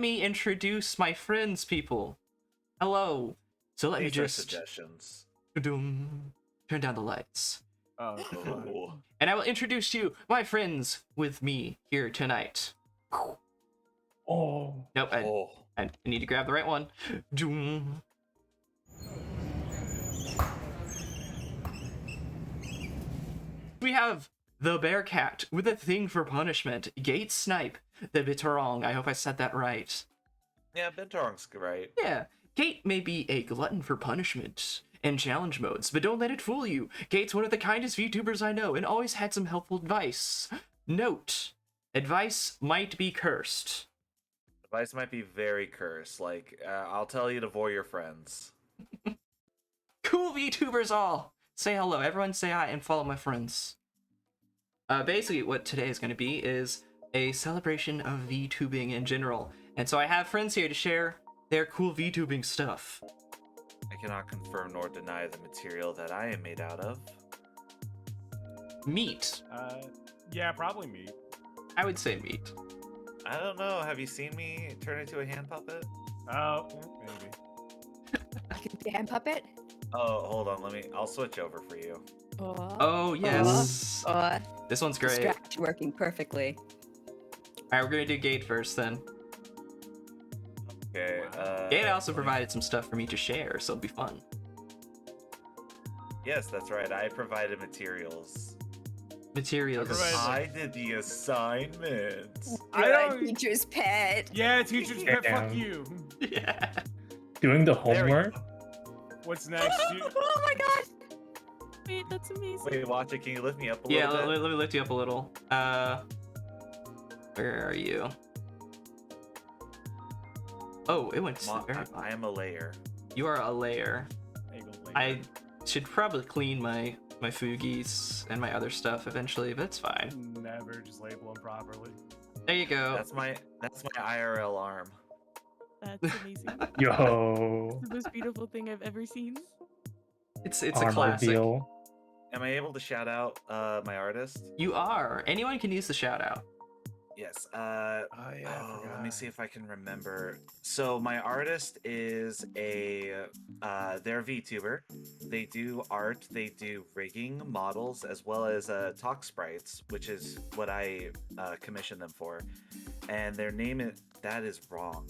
me introduce my friends, people. Hello. So let me These are just suggestions. turn down the lights. Oh. And I will introduce you, my friends, with me here tonight. Oh. Nope, I need to grab the right one. We have the Bearcat with a thing for punishment. Gaitsnipe, the Bitterong. I hope I said that right. Yeah, Bintarong's right. Yeah, Gate may be a glutton for punishment and challenge modes, but don't let it fool you. Gate's one of the kindest VTubers I know and always had some helpful advice. Note, advice might be cursed. Advice might be very cursed. Like, I'll tell you to avoid your friends. Cool VTubers all! Say hello, everyone say hi and follow my friends. Basically what today is going to be is a celebration of VTubing in general. And so I have friends here to share their cool VTubing stuff. I cannot confirm nor deny the material that I am made out of. Meat. Yeah, probably meat. I would say meat. I don't know. Have you seen me turn into a hand puppet? Oh, maybe. You can be a hand puppet? Oh, hold on. I'll switch over for you. Oh, yes. This one's great. Strategy working perfectly. Alright, we're gonna do Gate first then. Okay. Gate also provided some stuff for me to share, so it'll be fun. Yes, that's right. I provided materials. Materials. I did the assignments. I You're don't- a teacher's pet. Yeah, teacher's pet, fuck Damn. you. Yeah. Doing the There we homework? go. What's next? Oh my god! Wait, that's amazing. Wait, watch it. Can you lift me up a Yeah, little bit? let me lift you up a little. Where are you? Oh, it went to the very I bottom. am a layer. You are a layer. Angle later. I should probably clean my Fugies and my other stuff eventually, but it's fine. Never just label them properly. There you go. That's my IRL arm. That's amazing. Yo. It's the most beautiful thing I've ever seen. It's a Arm classic. reveal. Am I able to shout out my artist? You are. Anyone can use the shout out. Yes. I Let me see if I can remember. So my artist is they're a VTuber. They do art, they do rigging, models, as well as talk sprites, which is what I commissioned them for. And their name that is wrong.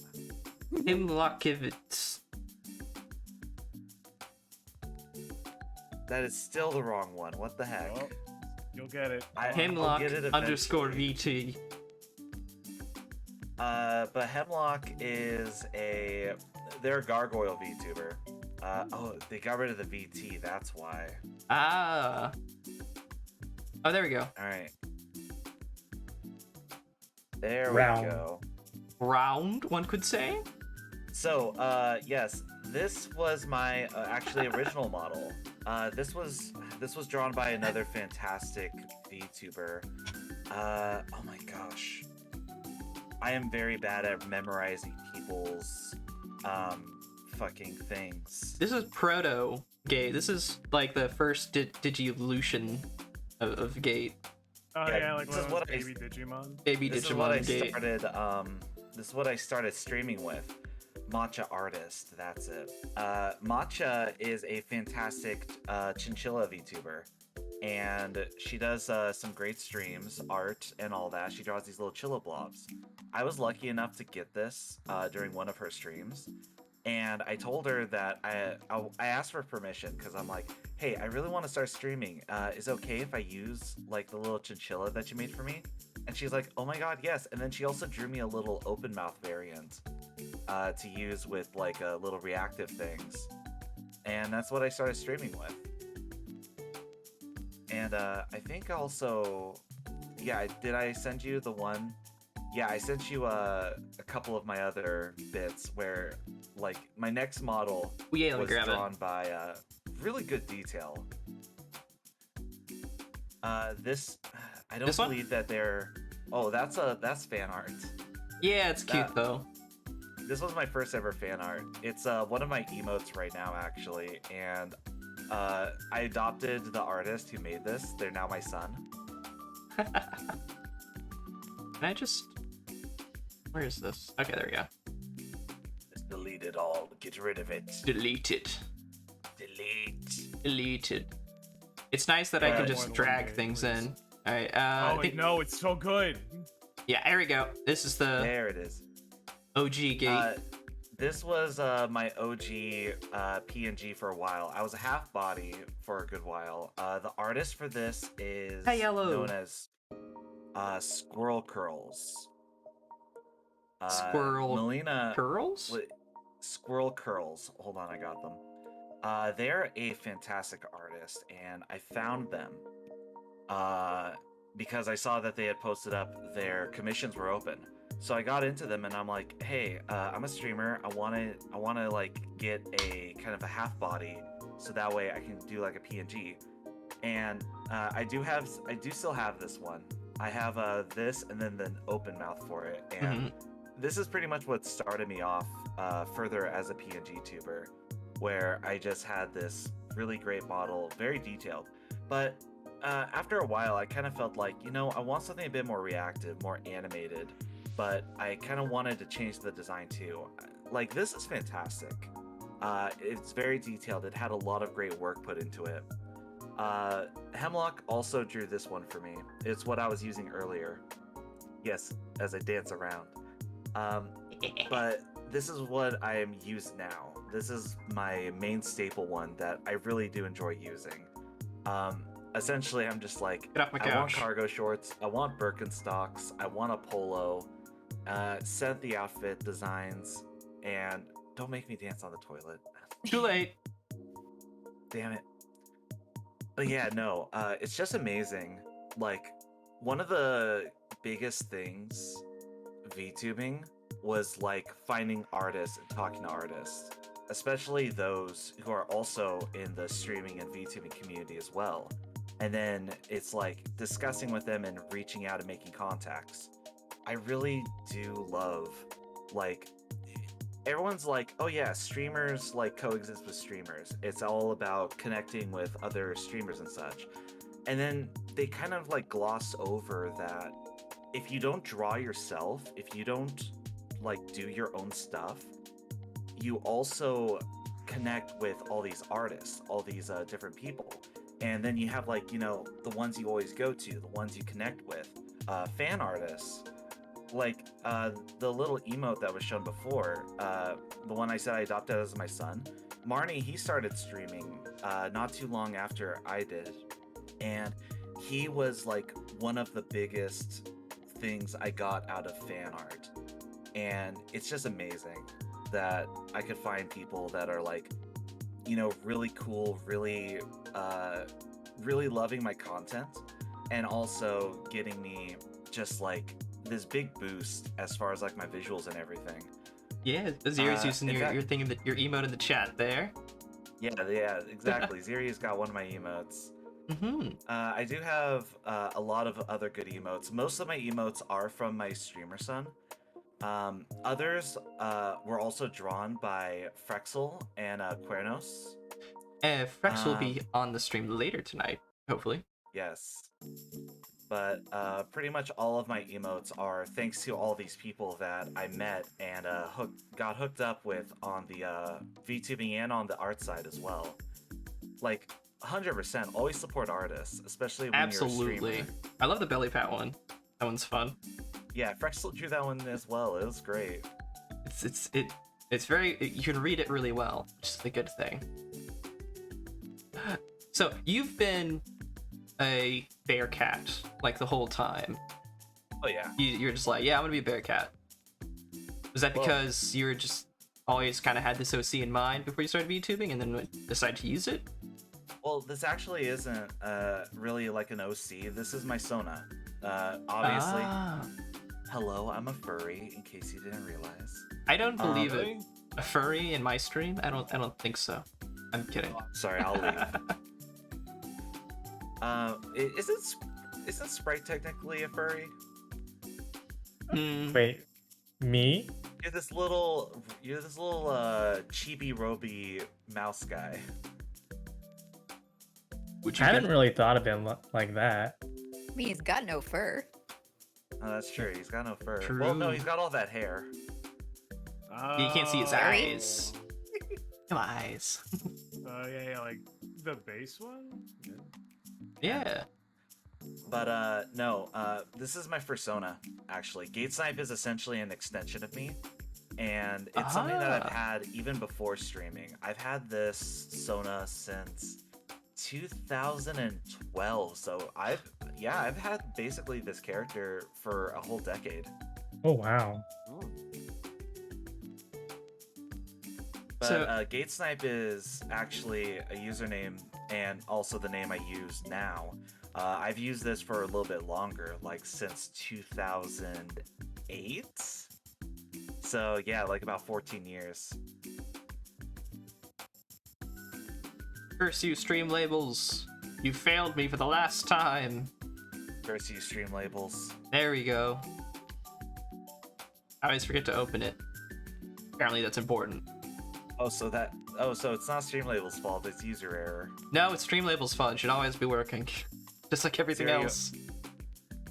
Himlakivitz. That is still the wrong one. What the heck? Well, you'll get it. I'll Hemlock get it underscore eventually. VT. But Hemlock is they're a gargoyle VTuber. Oh, they got rid of the VT, that's why. Ah. Oh, there we go. Alright. There Round. we go. Round, one could say. So, yes, this was my actually original model. This was drawn by another fantastic VTuber. Oh my gosh. I am very bad at memorizing people's fucking things. This is proto Gate. This is like the first Digivolution of Gate. Oh Yeah, yeah, like this one is of what those I- baby Digimon. Baby This is what I Digimon Gate. started. This is what I started streaming with. Matcha artist. That's it. Matcha is a fantastic chinchilla VTuber, and she does some great streams, art, and all that. She draws these little chilla blobs. I was lucky enough to get this during one of her streams, and I told her that I asked for permission because I'm like, hey, I really want to start streaming. Is it okay if I use like the little chinchilla that you made for me? And she's like, oh my god, yes. And then she also drew me a little open mouth variant to use with like little reactive things. And that's what I started streaming with. And I think also, yeah, did I send you the one? Yeah, I sent you a couple of my other bits where like my next model Yeah, let me was grab drawn by really good detail. This I don't This one? believe that they're. Oh, that's fan art. Yeah, it's cute That- though. This was my first ever fan art. It's one of my emotes right now, actually, and I adopted the artist who made this. They're now my son. Can I just... Where is this? Okay, there we go. delete it all. Get rid of it. Delete it. Delete. Delete it. It's nice that I can More just than drag one day, things please. in. All right. Oh, I wait, think, no, it's so good. yeah, there we go. This is the There it is. OG gate. This was my OG PNG for a while. I was a half body for a good while. The artist for this is Hey, yellow. known as Squirrel Curls. Squirrel Melina Curls? Squirrel Curls. Hold on, I got them. They're a fantastic artist, and I found them because I saw that they had posted up their commissions were open. So I got into them, and I'm like, hey, I'm a streamer. I wanna like get a kind of a half body, so that way I can do like a PNG. And I do still have this one. I have this and then the open mouth for it, and this is pretty much what started me off further as a PNG tuber, where I just had this really great model, very detailed. But after a while, I kind of felt like, you know, I want something a bit more reactive, more animated, but I kind of wanted to change the design too. Like, this is fantastic. It's very detailed. It had a lot of great work put into it. Hemlock also drew this one for me. It's what I was using earlier. Yes, as I dance around. But this is what I am used now. This is my main staple one that I really do enjoy using. Essentially, I'm just like, Get off my I want couch. cargo shorts, I want Birkenstocks, I want a polo, set the outfit designs, and don't make me dance on the toilet. Too late. Damn it. But yeah, no, it's just amazing. Like, one of the biggest things VTubing was like finding artists and talking to artists, especially those who are also in the streaming and VTubing community as well. And then it's like discussing with them and reaching out and making contacts. I really do love, like, everyone's like, oh yeah, streamers like coexist with streamers. It's all about connecting with other streamers and such. And then they kind of like gloss over that if you don't draw yourself, if you don't like do your own stuff, you also connect with all these artists, all these different people. And then you have like, you know, the ones you always go to, the ones you connect with, fan artists. Like the little emote that was shown before, the one I said I adopted as my son, Marnie, he started streaming not too long after I did, and he was like one of the biggest things I got out of fan art. And it's just amazing that I could find people that are like, you know, really cool, really really loving my content, and also getting me just like this big boost as far as like my visuals and everything. Yeah, Zeri's using in your fact- thing, your emote in the chat there. Yeah, exactly. Zeri's got one of my emotes. Mm-hmm. I do have a lot of other good emotes. Most of my emotes are from my streamer son. Others were also drawn by Frexel and Quernos. Frex will be on the stream later tonight, hopefully. Yes. But pretty much all of my emotes are thanks to all these people that I met and got hooked up with on the VTubing and on the art side as well. Like, 100%, always support artists, especially when you're a Absolutely. streamer. I love the belly pat one. That one's fun. Yeah, Frexel drew that one as well. It was great. It's very, you can read it really well, which is a good thing. So you've been a bear cat like the whole time. Oh yeah. You're just like, yeah, I'm gonna be a bear cat. Was that Well- because you're just always kind of had this OC in mind before you started VTubing and then decided to use it? Well, this actually isn't really like an OC. This is my Sona. Obviously. Ah, Hello, I'm a furry, in case you didn't realize. I don't believe it. Really? A furry in my stream? I don't think so. I'm kidding. Sorry, I'll leave. Isn't Sprite technically a furry? Hmm. Wait, me? You're this little chibi roby mouse guy. Would I you haven't get- really thought of him like that. I mean, he's got no fur. Oh, that's true. He's got no fur. Well, no, True. he's got all that hair. You can't see his Oh. eyes. No eyes. Yeah, like the base one. Yeah. But no, this is my persona, actually. Gaitsnipe is essentially an extension of me. And it's something that I've had even before streaming. I've had this Sona since 2012. So I've had basically this character for a whole decade. Oh wow. But So- Gaitsnipe is actually a username and also the name I use now. I've used this for a little bit longer, like since 2008. So yeah, like about 14 years. Curse you, stream labels. You failed me for the last time. First use stream labels. There we go. I always forget to open it. Apparently that's important. So it's not stream labels' fault, it's user error. No, it's stream labels' fault. It should always be working. Just like everything There you go. else.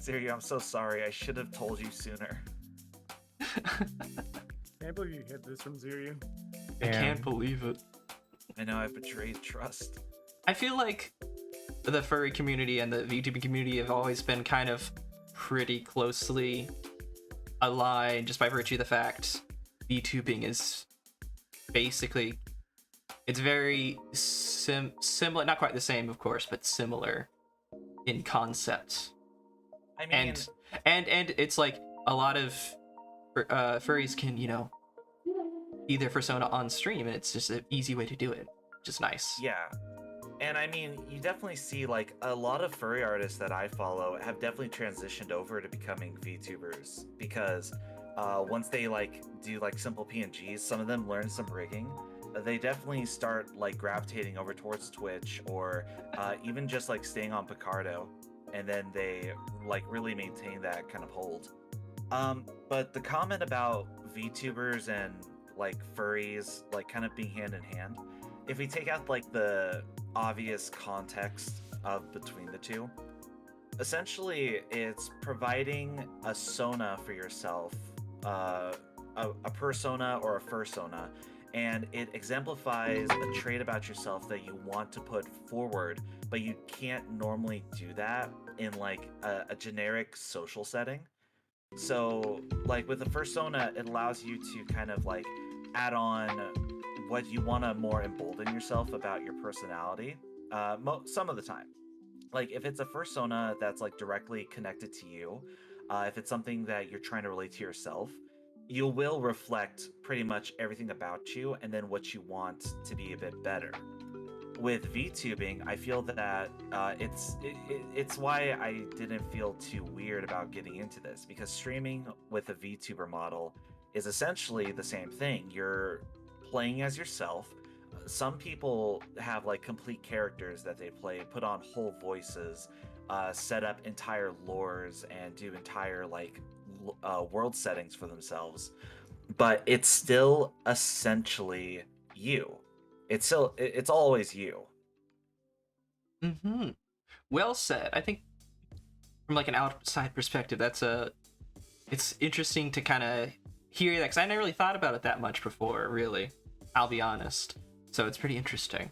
Sergio, I'm so sorry. I should have told you sooner. Can't believe you hid this from Ziryu. I can't Damn. believe it. I know I betrayed trust. I feel like the furry community and the VTubing community have always been kind of pretty closely aligned just by virtue of the fact VTubing is basically, it's very similar, not quite the same of course, but similar in concept. I mean, And it's like a lot of furries can, you know, be their persona on stream, and it's just an easy way to do it. Just nice. yeah. And I mean, you definitely see like a lot of furry artists that I follow have definitely transitioned over to becoming VTubers because once they like do like simple PNGs, some of them learn some rigging. They definitely start like gravitating over towards Twitch or even just like staying on Picardo, and then they like really maintain that kind of hold. But the comment about VTubers and like furries like kind of being hand in hand, if we take out like the obvious context of between the two, essentially it's providing a sona for yourself, a persona or a fursona, and it exemplifies a trait about yourself that you want to put forward, but you can't normally do that in like a generic social setting. So like with the fursona, it allows you to kind of like add on what you want to more embolden yourself about your personality some of the time. Like if it's a fursona that's like directly connected to you, if it's something that you're trying to relate to yourself, you will reflect pretty much everything about you and then what you want to be a bit better. With VTubing, I feel that it's why I didn't feel too weird about getting into this, because streaming with a VTuber model is essentially the same thing. You're playing as yourself. Some people have like complete characters that they play, put on whole voices, set up entire lores, and do entire like world settings for themselves. But it's still essentially you. It's always you. Mm-hmm. Well said. I think from like an outside perspective, it's interesting to kind of hear that, because I never really thought about it that much before, really. I'll be honest. So it's pretty interesting.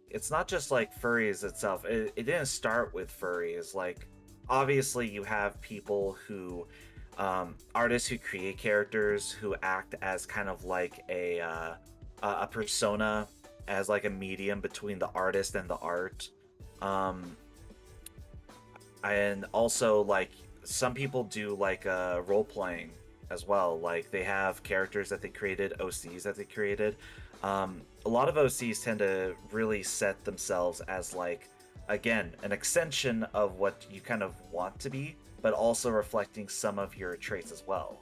It's not just like furries itself. It didn't start with furries. Like, obviously you have people who, artists who create characters who act as kind of like a persona, as like a medium between the artist and the art. And also like some people do like role playing as well. Like they have characters that they created, OCs that they created. A lot of OCs tend to really set themselves as like, again, an extension of what you kind of want to be, but also reflecting some of your traits as well.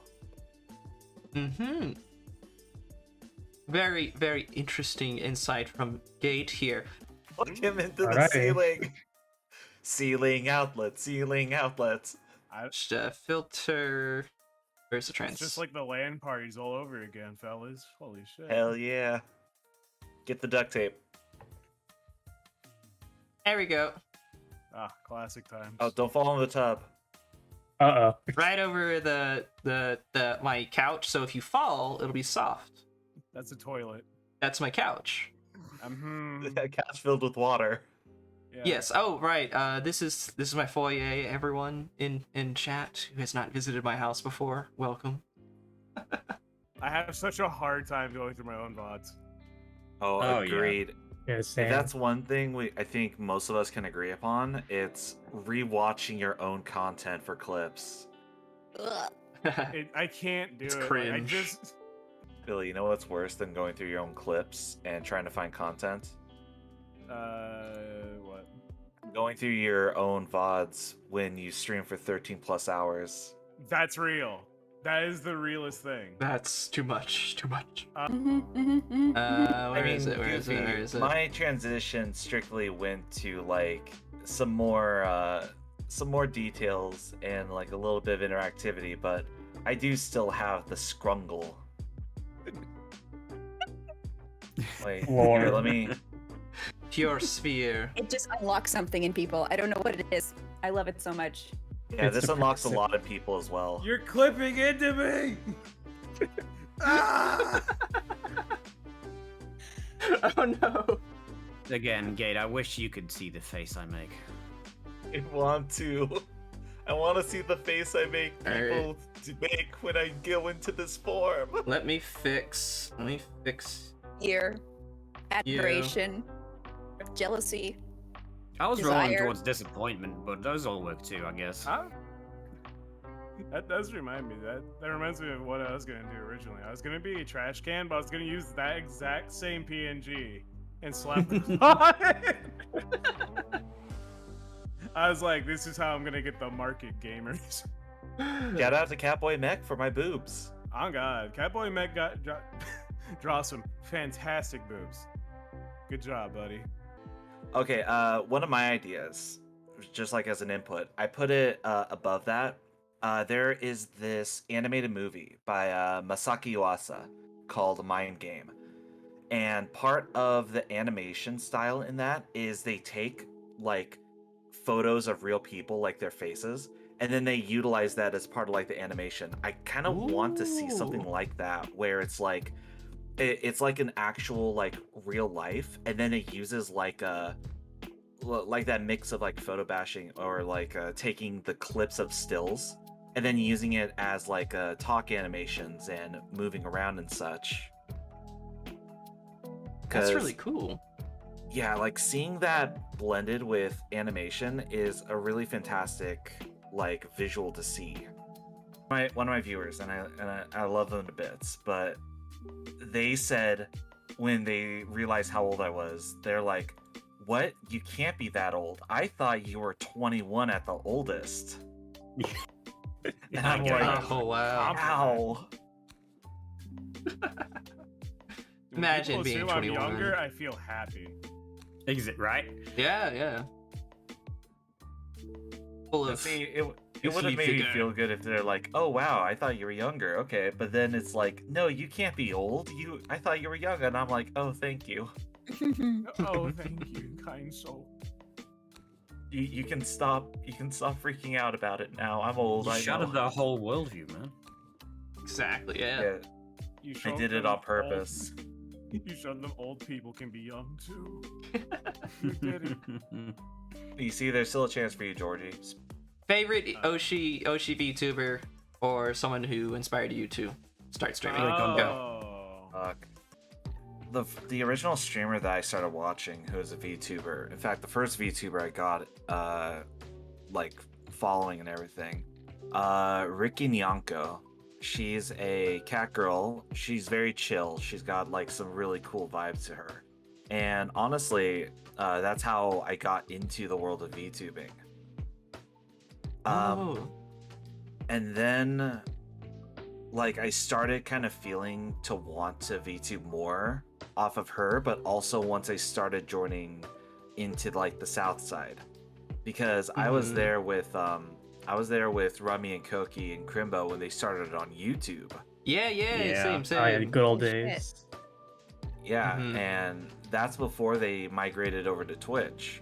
Mm-hmm. Very, very interesting insight from Gate here. Plug him into the Alrighty. ceiling. Ceiling outlets, ceiling outlets. Just, filter. Where's the It's trans? just like the LAN parties all over again, fellas. Holy shit. Hell yeah. Get the duct tape. There we go. Ah, classic times. Oh, don't fall in the tub. Uh-oh. right over the my couch. So if you fall, it'll be soft. That's a toilet. That's my couch. A couch filled with water. Yeah. Yes. Oh, right. This is my foyer. Everyone in chat who has not visited my house before, welcome. I have such a hard time going through my own VODs. Oh, Oh, yeah. agreed. Yeah, If same. that's one thing I think most of us can agree upon, it's rewatching your own content for clips. Ugh. I can't do It's it. Like, I cringe. just Billy, you know what's worse than going through your own clips and trying to find content? what? Going through your own VODs when you stream for 13 plus hours. That's real. That is the realest thing. That's too much. Too much. Mhm, mhm, mhm, mhm. Where is it? Where is it? Goofy, Where is it? my transition strictly went to like some more details and like a little bit of interactivity, but I do still have the scrungle. Wait, Lord. here, let me. Pure sphere. It just unlocks something in people. I don't know what it is. I love it so much. Yeah, It's this unlocks a depressing. lot of people as well. You're clipping into me. Ah! Oh no. Again, Gate, I wish you could see the face I make. I want to. I want to see the face I make Alright. people to make when I go into this form. Let me fix. Fear, admiration, jealousy. I was rolling Desire. towards disappointment, but those all work too, I guess. Huh? That does remind me. That reminds me of what I was gonna do originally. I was gonna be a trash can, but I was gonna use that exact same PNG and slap it on it. I was like, this is how I'm gonna get the market gamers. Shout out to Catboy Mech for my boobs. Oh god, Catboy Mech draw some fantastic boobs. Good job, buddy. Okay, one of my ideas, just like as an input, I put it above that. There is this animated movie by Masaki Yuasa called Mind Game. And part of the animation style in that is they take like photos of real people, like their faces, and then they utilize that as part of like the animation. I kind of want to see something Ooh. like that where it's like it's like an actual like real life, and then it uses like that mix of like photo bashing or like taking the clips of stills and then using it as like talk animations and moving around and such. That's 'Cause, really cool. yeah, like seeing that blended with animation is a really fantastic like visual to see. One of my viewers, and I love them to bits, but they said when they realized how old I was, they're like, "What? You can't be that old. I thought you were 21 at the oldest." And I'm I get like, it. Oh wow. "Ow." When Imagine people being assume I'm 21. younger, I feel happy. Exit, right? Yeah. Full of. See, it If would have you made me figure- feel good if they're like, "Oh wow, I thought you were younger." Okay, but then it's like, "No, you can't be old. I thought you were young," and I'm like, "Oh, thank you. Oh, thank you, kind soul. You can stop. You can stop freaking out about it now. I'm old. You I shattered know." the whole worldview, man. Exactly. Yeah. Yeah, You I showed did it them on old- purpose. You showed them old people can be young too. You did it. You see, there's still a chance for you, Georgie. Favorite Oshi VTuber or someone who inspired you to start streaming? Like on Go. Oh. Fuck. The original streamer that I started watching, who was a VTuber. In fact, the first VTuber I got, like following and everything, Ricky Nyanko. She's a cat girl. She's very chill. She's got like some really cool vibes to her. And honestly, that's how I got into the world of VTubing. Oh. And then like I started kind of feeling to want to VTube more off of her, but also once I started joining into like the South Side, because I was Mhm. there with Rummy and Koki and Crimbo when they started on YouTube. Yeah. Same. I had good old Holy shit. days. Yeah, Mhm. and that's before they migrated over to Twitch.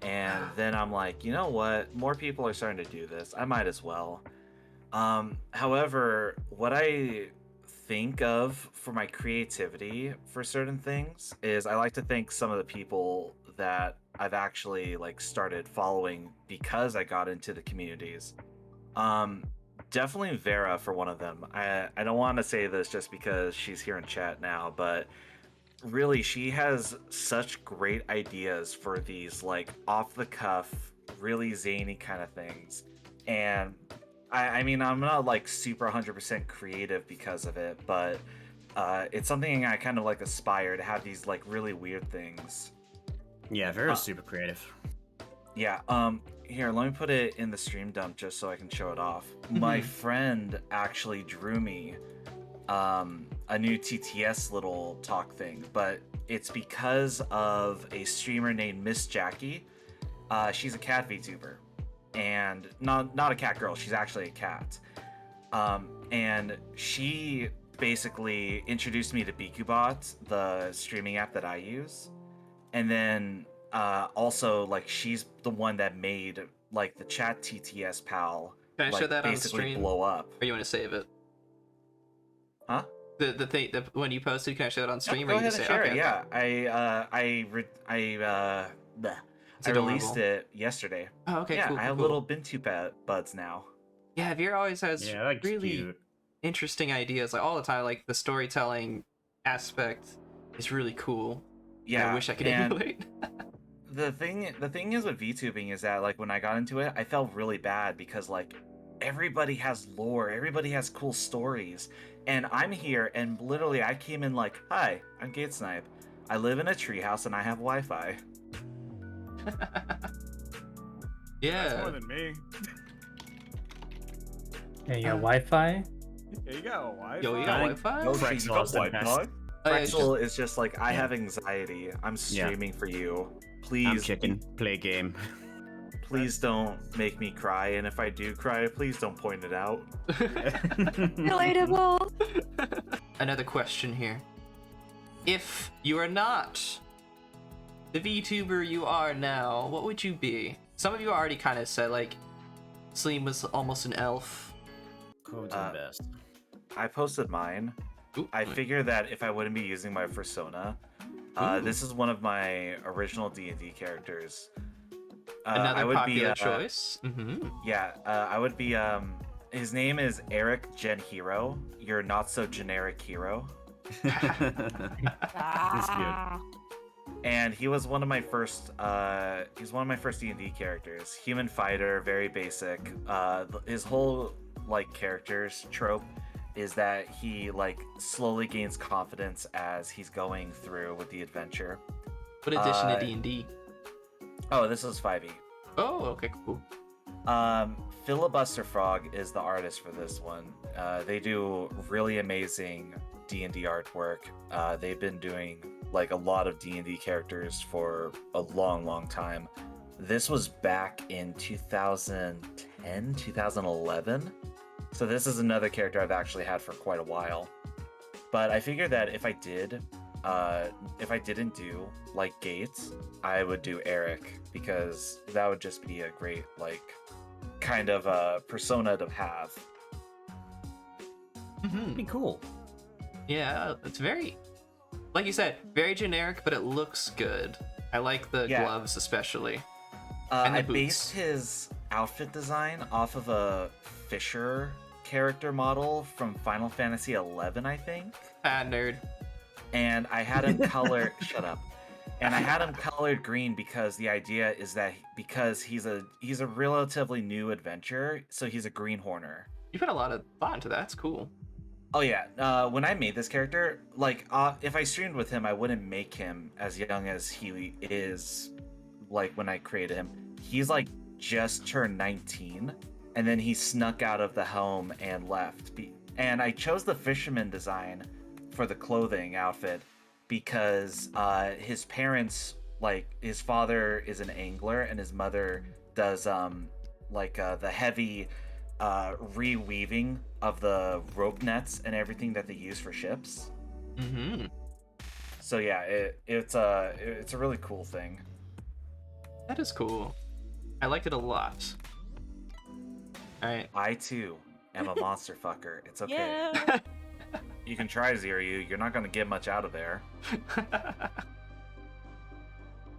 And then I'm like, you know what? More people are starting to do this. I might as well. However, what I think of for my creativity for certain things is I like to thank some of the people that I've actually like started following because I got into the communities. Definitely Vera for one of them. I don't want to say this just because she's here in chat now, but really she has such great ideas for these like off the cuff, really zany kind of things. And I mean, I'm not like super 100% creative because of it, but it's something I kind of like aspire to have these like really weird things. Yeah, Vera's super creative. Yeah, here, let me put it in the stream dump just so I can show it off. My friend actually drew me a new TTS little talk thing, but it's because of a streamer named Miss Jackie. She's a cat VTuber. And not a cat girl, she's actually a cat. And she basically introduced me to BikuBot, the streaming app that I use. And then also like she's the one that made like the chat TTS pal Can I like show that on basically stream? blow up. Or you want to save it? Huh? The thing when you posted, can I show it on stream? Go or you ahead just and say, share okay, it. Yeah, bleh. It's I released adorable. it yesterday. Oh, okay, Yeah, cool. I have cool. little Bintu buds now. Yeah, Vera always has Yeah, that's really cute. interesting ideas, like all the time. Like the storytelling aspect is really cool. Yeah, I wish I could and emulate. the thing is with VTubing is that like when I got into it, I felt really bad because like everybody has lore, everybody has cool stories, and I'm here and literally I came in like, hi, I'm Gaitsnipe. I live in a treehouse and I have Wi-Fi. Yeah. That's more than me. Yeah, you got Wi-Fi? Yeah, you got a Wi-Fi. Yo, you got Wi-Fi? No, Frexel you got is the best. Wi-Fi? Oh, yeah, it's Frexel is just like, I Yeah. have anxiety. I'm Yeah. streaming for you. I'm Please, chicken. Play game. please don't make me cry. And if I do cry, please don't point it out. Relatable. Another question here. If you are not the VTuber you are now, what would you be? Some of you already kind of said, like, Sleem was almost an elf. Code's the best. I posted mine. Ooh, I figure that if I wouldn't be using my persona, Ooh. this is one of my original D&D characters. Another I would popular be, choice. Yeah, I would be, his name is Eric Gen Hero, your not so generic hero. That's good. And he was one of my first, he's one of my first D&D characters. Human fighter, very basic. His whole, like, characters trope is that he, like, slowly gains confidence as he's going through with the adventure. What edition of D&D? Oh, this is 5e. Oh, okay, cool. Filibuster Frog is the artist for this one. They do really amazing D&D artwork. They've been doing like a lot of D&D characters for a long time. This was back in 2010, 2011. So this is another character I've actually had for quite a while. But I figured that if I didn't do like Gates, I would do Eric, because that would just be a great like kind of a persona to have. Pretty cool. Yeah, it's very, like you said, very generic, but it looks good. I like the Yeah. gloves especially. And the I boots. based his outfit design off of a Fisher character model from Final Fantasy XI, I think. Ah, nerd. And I had him color shut up. And I had him colored green because the idea is that because he's a relatively new adventurer, so he's a greenhorner. You put a lot of thought into that. That's cool. Oh yeah, when I made this character, like if I streamed with him, I wouldn't make him as young as he is. Like when I created him, he's like just turned 19, and then he snuck out of the home and left. And I chose the fisherman design for the clothing outfit because his parents, like his father is an angler and his mother does the heavy reweaving of the rope nets and everything that they use for ships. Mm-hmm. So yeah, it's a really cool thing. That is cool. I liked it a lot. Alright. I too am a monster fucker. It's okay. Yeah. You can try Ziryu. You're not gonna get much out of there.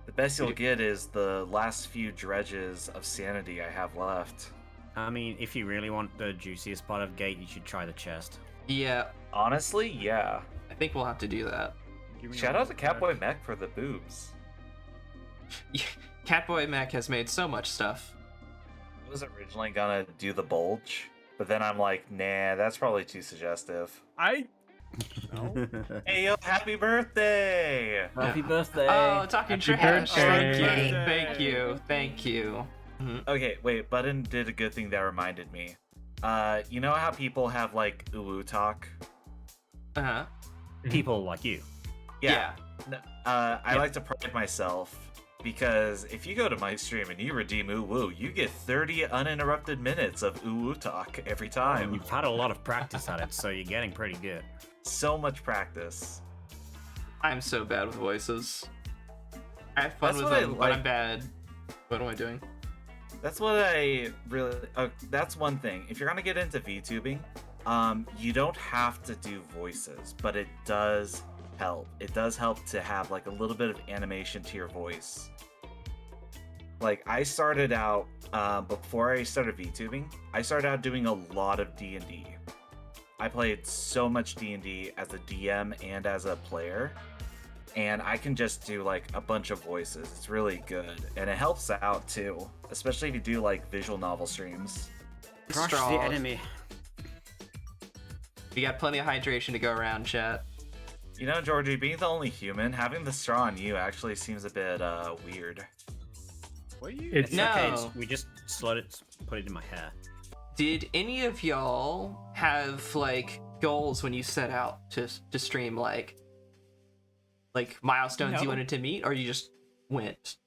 The best you'll get is the last few dredges of sanity I have left. I mean, if you really want the juiciest part of Gate, you should try the chest. Yeah, Honestly, yeah. I think we'll have to do that. Give me Shout all out to the Catboy trash. Mech for the boobs. Catboy Mech has made so much stuff. I was originally gonna do the bulge, but then I'm like, nah, that's probably too suggestive. No. Hey yo, happy birthday! Happy birthday! Oh, talking Happy trash. Thank birthday. you. Thank you. Thank you. Okay, wait, Button did a good thing that reminded me. You know how people have like uwu talk? Uh-huh. People like you. Yeah. I like to pride myself because if you go to my stream and you redeem uwu, you get 30 uninterrupted minutes of uwu talk every time. You've had a lot of practice at it, so you're getting pretty good. So much practice. I'm so bad with voices. I have fun That's with what I them, but like. I'm bad. What am I doing? That's what I really. That's one thing. If you're gonna get into VTubing, you don't have to do voices, but it does help. It does help to have like a little bit of animation to your voice. Like I started out before I started VTubing, I started out doing a lot of D&D. I played so much D&D as a DM and as a player, and I can just do like a bunch of voices. It's really good, and it helps out too, especially if you do like visual novel streams. Crush Straw. the enemy. We got plenty of hydration to go around, chat. You know, Georgie, being the only human, having the straw on you actually seems a bit weird. What you? It's- It's okay. No. We just slowed it, put it in my hair. Did any of y'all have like goals when you set out to stream, like milestones you No. wanted to meet, or you just went?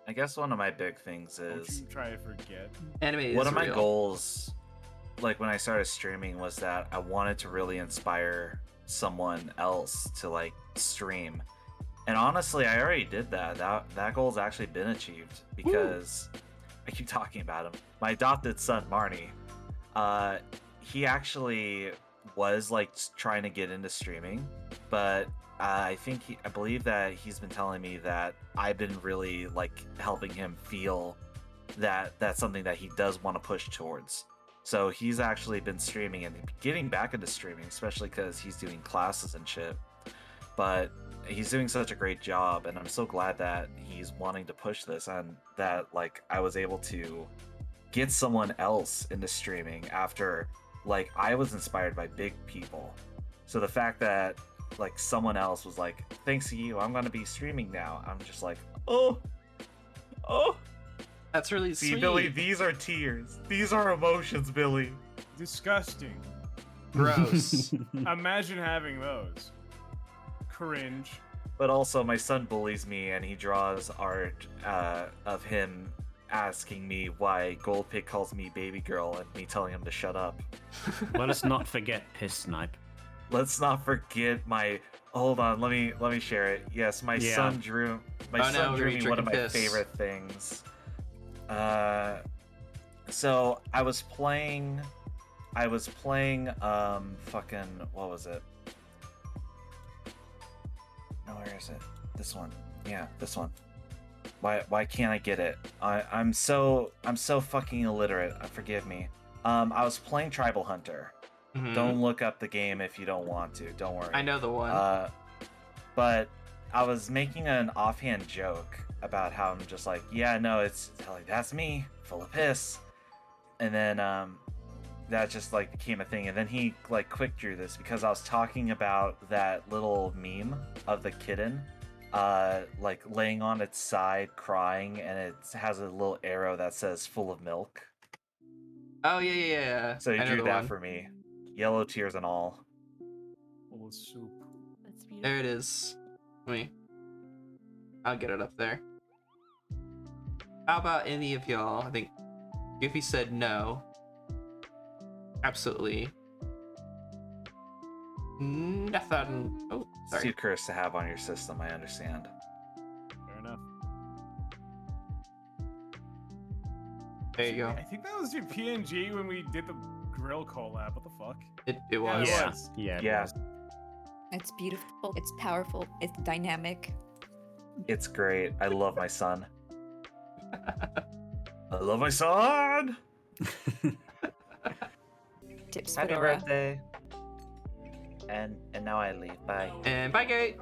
I guess one of my big things Don't is you try to forget. Anime is one of my real. goals, like when I started streaming, was that I wanted to really inspire someone else to like stream. And honestly, I already did that. That goal's actually been achieved because I keep talking about him. My adopted son, Marnie, he actually was like trying to get into streaming, but I believe that he's been telling me that I've been really like helping him feel that that's something that he does want to push towards. So he's actually been streaming and getting back into streaming, especially because he's doing classes and shit. But he's doing such a great job, and I'm so glad that he's wanting to push this, and that like I was able to get someone else into streaming after like I was inspired by big people. So the fact that like someone else was like, thanks to you, I'm gonna be streaming now. I'm just like, oh. That's really See, sweet. Billy, these are tears. These are emotions, Billy. Disgusting. Gross. Imagine having those. Cringe. But also, my son bullies me, and he draws art of him asking me why Goldpig calls me baby girl, and me telling him to shut up. Let us not forget Piss Snipe. Let's not forget my. Hold on, let me share it. Yes, my Yeah. son drew. My Oh, no, son we're drew gonna be me one of my drinking piss. favorite things. So I was playing. Fucking what was it? No, where is it? This one. Yeah, this one. Why can't I get it? I'm so fucking illiterate. Forgive me. I was playing Tribal Hunter. Mhm. Don't look up the game if you don't want to. Don't worry. I know the one. But I was making an offhand joke about how I'm just like, yeah, no, it's like that's me, full of piss. And then that just like became a thing. And then he like quick drew this because I was talking about that little meme of the kitten like laying on its side crying, and it has a little arrow that says full of milk. Oh yeah. So he I know drew the that one. for me. Yellow tears and all. Full of soup. That's beautiful. There it is. I'll get it up there. How about any of y'all? I think Goofy said no. Absolutely nothing. Oh, It's sorry. too cursed to have on your system, I understand. Fair enough. There you go. I think that was your PNG when we did the grill collab. What the fuck? It Yeah, was. it Yeah, was. yeah, it Yeah. was. It's beautiful. It's powerful. It's dynamic. It's great. I love my son. I love my son. Tips Happy Fedora. birthday. And now I leave. Bye. And bye, Gate.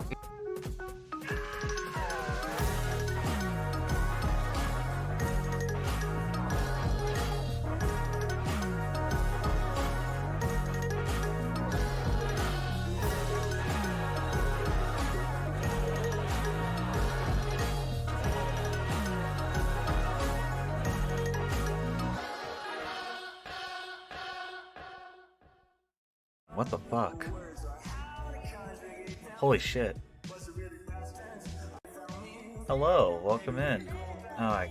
What the fuck? Holy shit. Hello, welcome in. Oh, I